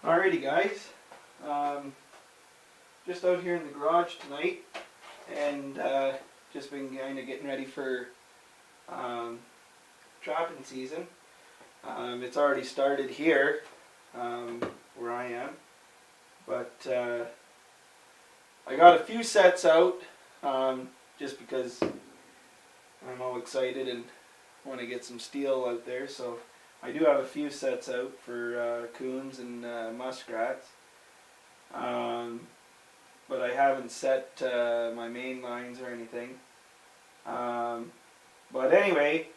Alrighty guys, just out here in the garage tonight and just been kind of getting ready for trapping season. It's already started here where I am, but I got a few sets out just because I'm all excited and want to get some steel out there. So I do have a few sets out for coons and muskrats, but I haven't set my main lines or anything. But anyway,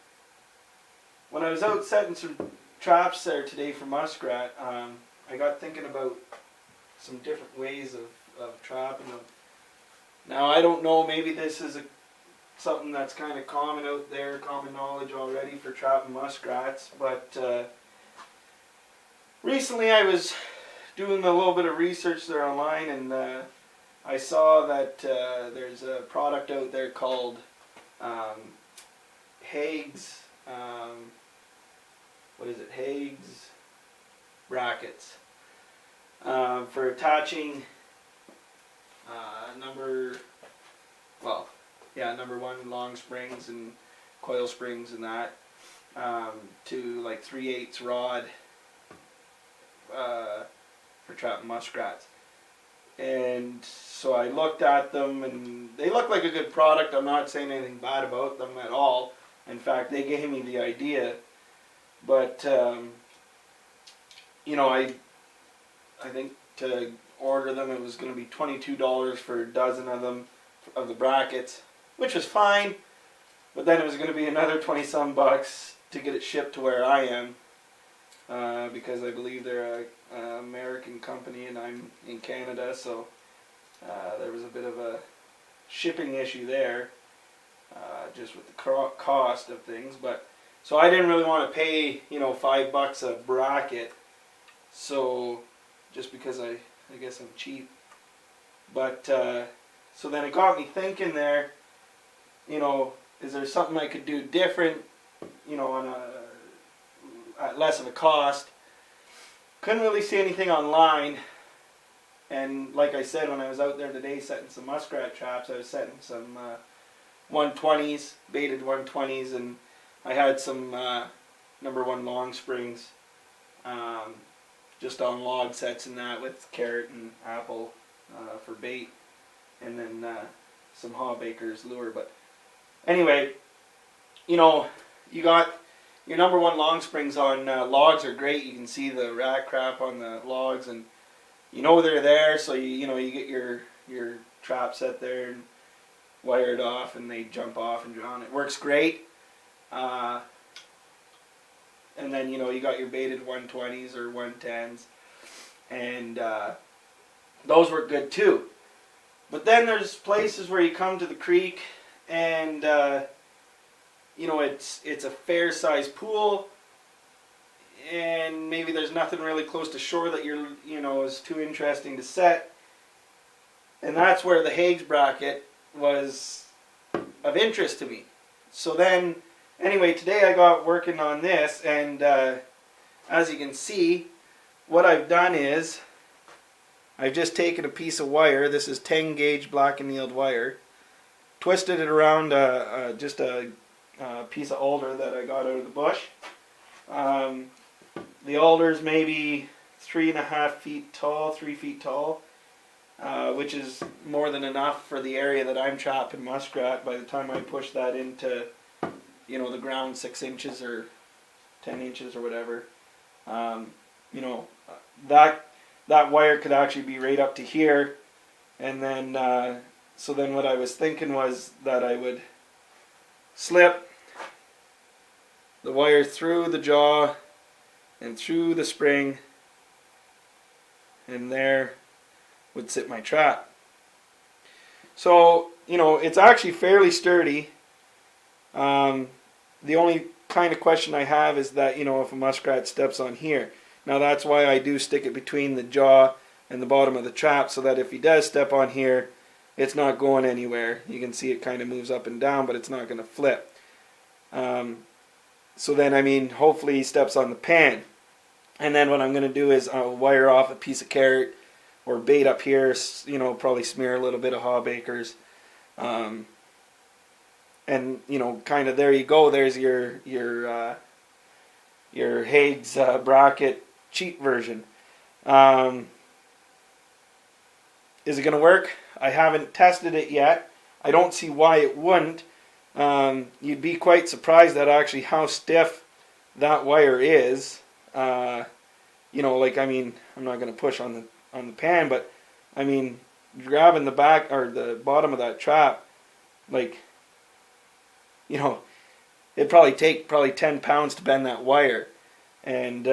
when I was out setting some traps there today for muskrat, I got thinking about some different ways of trapping them. Now I don't know, maybe this is something that's kind of common out there, common knowledge already for trapping muskrats, but recently I was doing a little bit of research there online, and I saw that there's a product out there called Hague's, Hague's brackets for attaching number one long springs and coil springs and that to like 3/8 rod for trapping muskrats. And so I looked at them and they look like a good product. I'm not saying anything bad about them at all. In fact, they gave me the idea. But you know, I think to order them it was going to be $22 for a dozen of them, of the brackets, which was fine. But then it was going to be another 20-some bucks to get it shipped to where I am, because I believe they're an American company and I'm in Canada, so there was a bit of a shipping issue there, just with the cost of things. But so I didn't really want to pay, you know, $5 a bracket, so just because I guess I'm cheap. But so then it got me thinking there, you know, is there something I could do different, you know, on at less of a cost? Couldn't really see anything online, and like I said, when I was out there today setting some muskrat traps, I was setting some 120s, baited 120s, and I had some number one long springs just on log sets and that, with carrot and apple for bait, and then some Hawbaker's lure. But anyway, you know, you got your number one long springs on logs are great. You can see the rat crap on the logs, and you know they're there. So you know, you get your trap set there and wire it off, and they jump off and drown. It works great. And then, you know, you got your baited 120s or 110s, and those work good too. But then there's places where you come to the creek and you know, it's a fair sized pool, and maybe there's nothing really close to shore that you know, is too interesting to set, and that's where the Hague's bracket was of interest to me. So then anyway, today I got working on this, and as you can see, what I've done is I've just taken a piece of wire. This is 10 gauge black annealed wire, twisted it around just a piece of alder that I got out of the bush. The alder's maybe 3.5 feet tall, 3 feet tall, which is more than enough for the area that I'm trapping muskrat. By the time I push that into, you know, the ground 6 inches or 10 inches or whatever, you know, that wire could actually be right up to here. And then so then what I was thinking was that I would slip the wire through the jaw and through the spring, and there would sit my trap. So, you know, it's actually fairly sturdy. The only kind of question I have is that, you know, if a muskrat steps on here. Now that's why I do stick it between the jaw and the bottom of the trap, so that if he does step on here, it's not going anywhere. You can see it kind of moves up and down, but it's not going to flip. So then, I mean, hopefully he steps on the pan. And then what I'm going to do is I'll wire off a piece of carrot or bait up here, you know, probably smear a little bit of Hawbakers. And, you know, kind of there you go. There's your Hague's bracket cheat version. Is it going to work? I haven't tested it yet. I don't see why it wouldn't. You'd be quite surprised at actually how stiff that wire is. You know, like, I mean, I'm not going to push on the pan, but I mean, grabbing the back or the bottom of that trap, like, you know, it'd probably take 10 pounds to bend that wire, and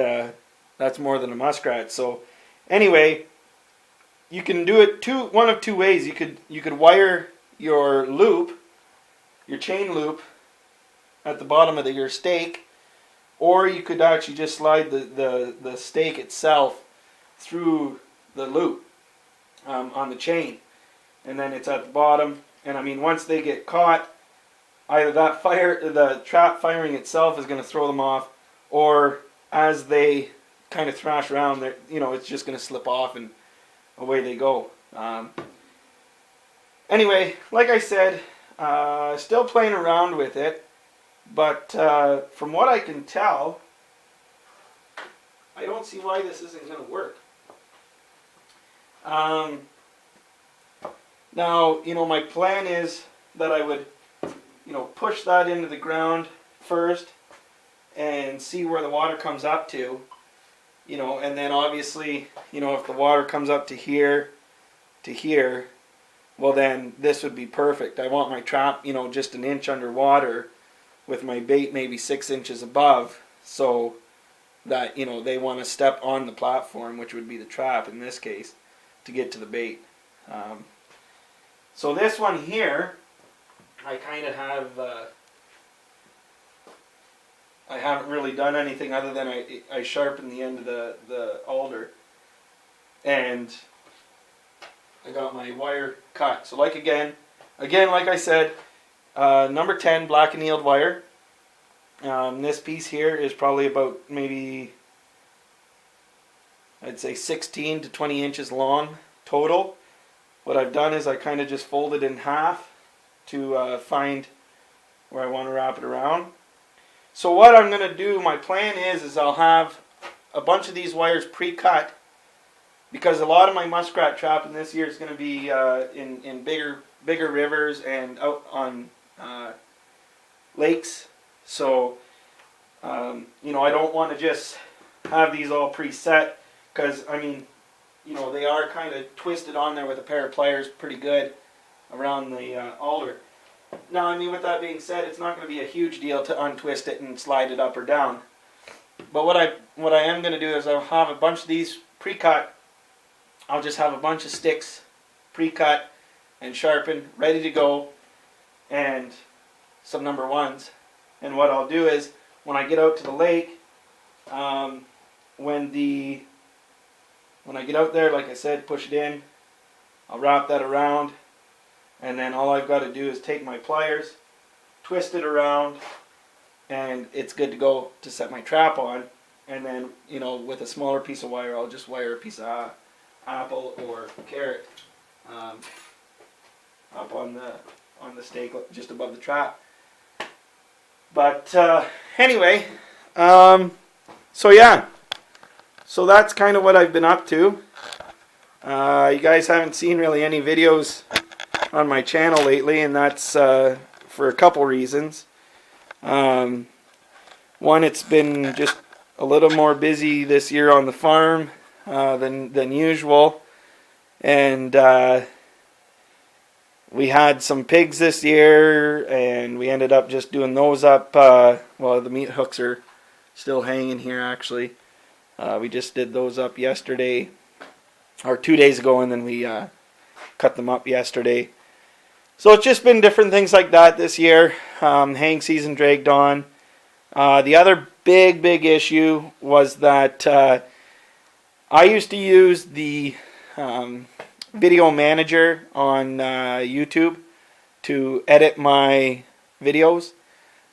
that's more than a muskrat. So anyway, you can do it one of two ways. You could wire your loop, your chain loop, at the bottom of your stake, or you could actually just slide the stake itself through the loop on the chain, and then it's at the bottom. And I mean, once they get caught, either the trap firing itself is going to throw them off, or as they kind of thrash around, you know, it's just going to slip off and away they go. Anyway, like I said, still playing around with it, but from what I can tell, I don't see why this isn't going to work. Now, you know, my plan is that I would, you know, push that into the ground first and see where the water comes up to, you know, and then obviously, you know, if the water comes up to here, well, then this would be perfect. I want my trap, you know, just an inch underwater with my bait maybe 6 inches above, so that, you know, they want to step on the platform, which would be the trap in this case, to get to the bait. So this one here, I kind of have, I haven't really done anything other than I sharpened the end of the alder, and I got my wire cut. So like again, like I said, number 10 black annealed wire. This piece here is probably about maybe, I'd say 16 to 20 inches long total. What I've done is I kind of just folded in half to find where I want to wrap it around. So what I'm going to do, my plan is I'll have a bunch of these wires pre-cut, because a lot of my muskrat trapping this year is going to be in bigger rivers and out on lakes. So you know, I don't want to just have these all preset, because I mean, you know, they are kind of twisted on there with a pair of pliers pretty good around the alder. Now, I mean, with that being said, it's not going to be a huge deal to untwist it and slide it up or down. But what I am going to do is I'll have a bunch of these pre-cut. I'll just have a bunch of sticks pre-cut and sharpened, ready to go, and some number ones. And what I'll do is, when I get out to the lake, when I get out there, like I said, push it in, I'll wrap that around, and then all I've got to do is take my pliers, twist it around, and it's good to go to set my trap on. And then, you know, with a smaller piece of wire, I'll just wire a piece of apple or carrot up on the stake just above the trap. But anyway, so yeah, so that's kind of what I've been up to. You guys haven't seen really any videos on my channel lately, and that's for a couple reasons. One, it's been just a little more busy this year on the farm than usual, and we had some pigs this year, and we ended up just doing those up. Well, the meat hooks are still hanging here actually. We just did those up yesterday, or 2 days ago, and then we cut them up yesterday. So it's just been different things like that this year. Haying season dragged on. The other big issue was that I used to use the video manager on YouTube to edit my videos.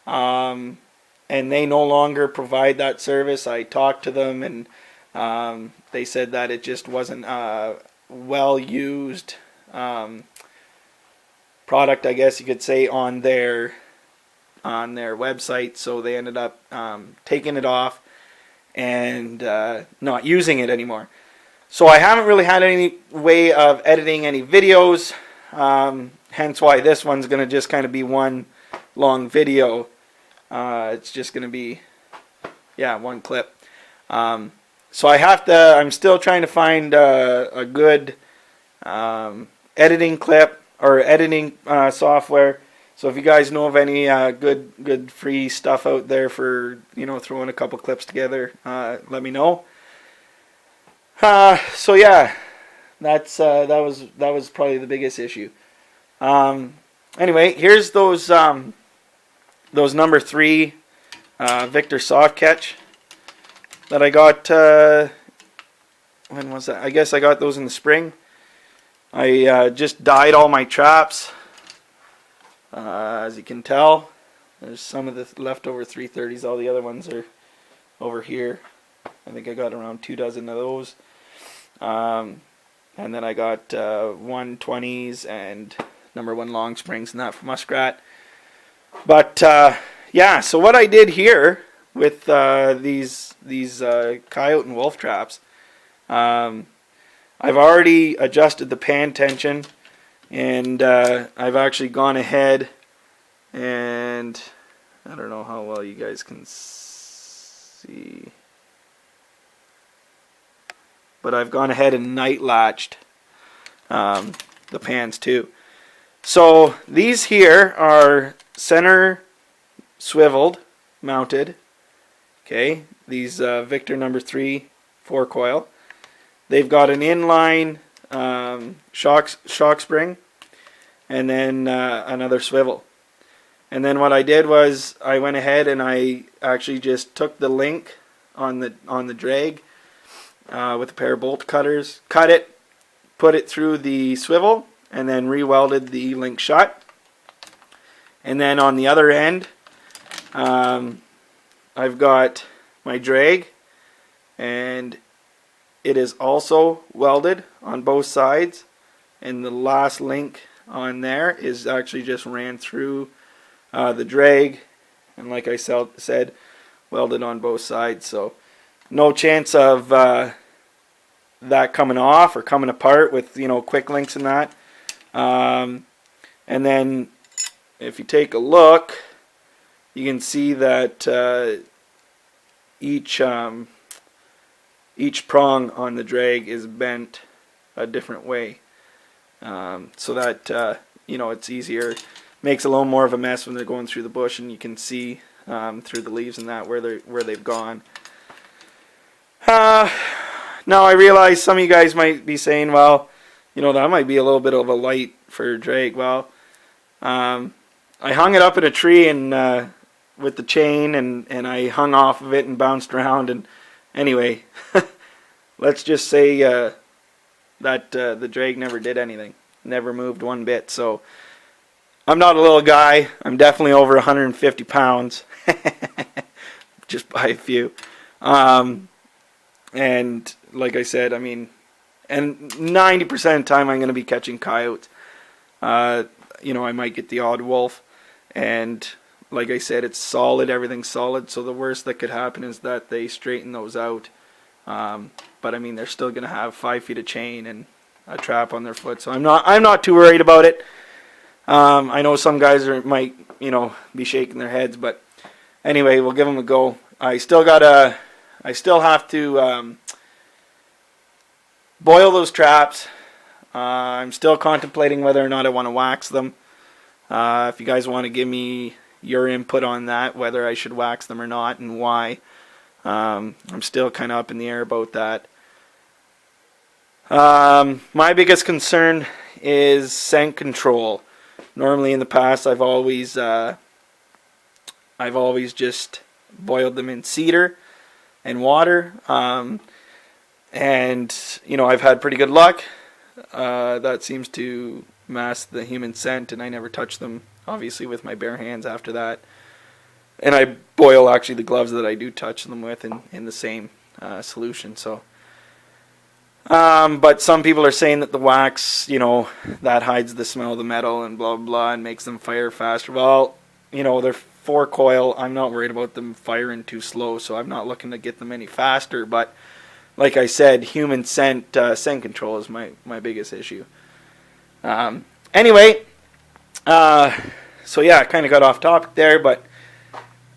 And and they no longer provide that service. I talked to them, and they said that it just wasn't well used product, I guess you could say, on their website. So they ended up taking it off and not using it anymore. So I haven't really had any way of editing any videos, hence why this one's going to just kind of be one long video. It's just going to be, yeah, one clip. So I'm still trying to find a good editing clip or editing software. So if you guys know of any good free stuff out there for, throwing a couple clips together, let me know. So yeah, that was probably the biggest issue. Anyway, here's those number 3 Victor soft catch that I got. When was that? I guess I got those in the spring. I just dyed all my traps. As you can tell, there's some of the leftover 330s. All the other ones are over here. I think I got around 2 dozen of those. And then I got 120s and number 1 long springs, and that for Muskrat. But yeah, so what I did here with these coyote and wolf traps, I've already adjusted the pan tension, and I've actually gone ahead and I don't know how well you guys can see, but I've gone ahead and night latched the pans too. So these here are center swiveled, mounted. Okay, these Victor number 3 4-coil. They've got an inline shock spring, and then another swivel. And then what I did was I went ahead and I actually just took the link on the drag with a pair of bolt cutters, cut it, put it through the swivel, and then re-welded the link shut. And then on the other end, I've got my drag, and it is also welded on both sides, and the last link on there is actually just ran through the drag, and like I said, welded on both sides. So no chance of that coming off or coming apart with quick links and that. And then if you take a look, you can see that each prong on the drag is bent a different way, so that it's easier. Makes a little more of a mess when they're going through the bush, and you can see through the leaves and that where they've gone. Now I realize some of you guys might be saying, well, that might be a little bit of a light for drag. Well, I hung it up in a tree and with the chain, and I hung off of it and bounced around, and anyway, let's just say that the drag never did anything, never moved one bit. So I'm not a little guy. I'm definitely over 150 pounds, just by a few. And like I said, and 90% of the time I'm going to be catching coyotes. I might get the odd wolf, and like I said, it's solid, everything's solid, so the worst that could happen is that they straighten those out. But they're still going to have 5 feet of chain and a trap on their foot, so I'm not too worried about it. I know some guys might be shaking their heads, but anyway, we'll give them a go. I still have to boil those traps. I'm still contemplating whether or not I want to wax them. If you guys want to give me your input on that, whether I should wax them or not, and why, I'm still kind of up in the air about that. My biggest concern is scent control. Normally in the past, I've always just boiled them in cedar and water, and I've had pretty good luck. That seems to mask the human scent, and I never touch them, obviously, with my bare hands after that. And I boil actually the gloves that I do touch them with in the same solution. So, but some people are saying that the wax, you know, that hides the smell of the metal and blah blah blah and makes them fire faster. Well, you know, they're 4-coil. I'm not worried about them firing too slow, so I'm not looking to get them any faster. But like I said, human scent control is my biggest issue. Anyway, so yeah, I kind of got off topic there, but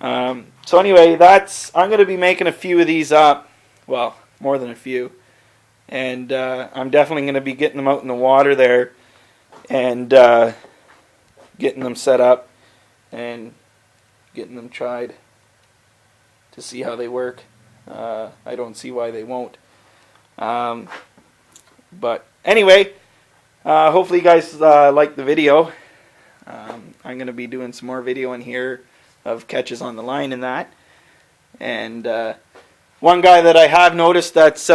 so anyway, I'm going to be making a few of these up. Well, more than a few. And I'm definitely going to be getting them out in the water there and getting them set up and getting them tried to see how they work. I don't see why they won't. But anyway, hopefully you guys like the video. I'm going to be doing some more video in here of catches on the line and that. And one guy that I have noticed that's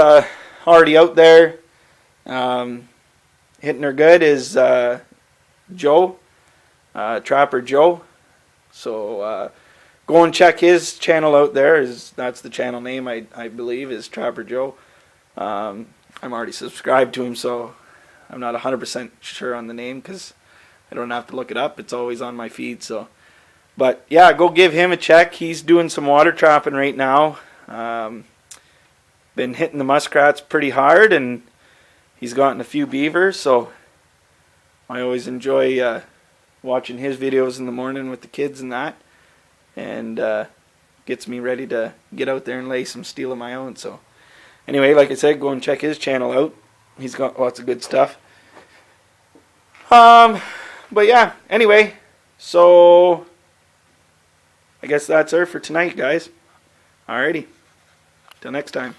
already out there hitting her good is Joe, Trapper Joe. So go and check his channel out there. That's the channel name, I believe, is Trapper Joe. I'm already subscribed to him, so I'm not 100% sure on the name because I don't have to look it up. It's always on my feed. So, but yeah, go give him a check. He's doing some water trapping right now. Been hitting the muskrats pretty hard, and he's gotten a few beavers. So I always enjoy watching his videos in the morning with the kids and that, and gets me ready to get out there and lay some steel of my own. So anyway, like I said, go and check his channel out. He's got lots of good stuff. But yeah, anyway, so I guess that's it for tonight, guys. Alrighty, till next time.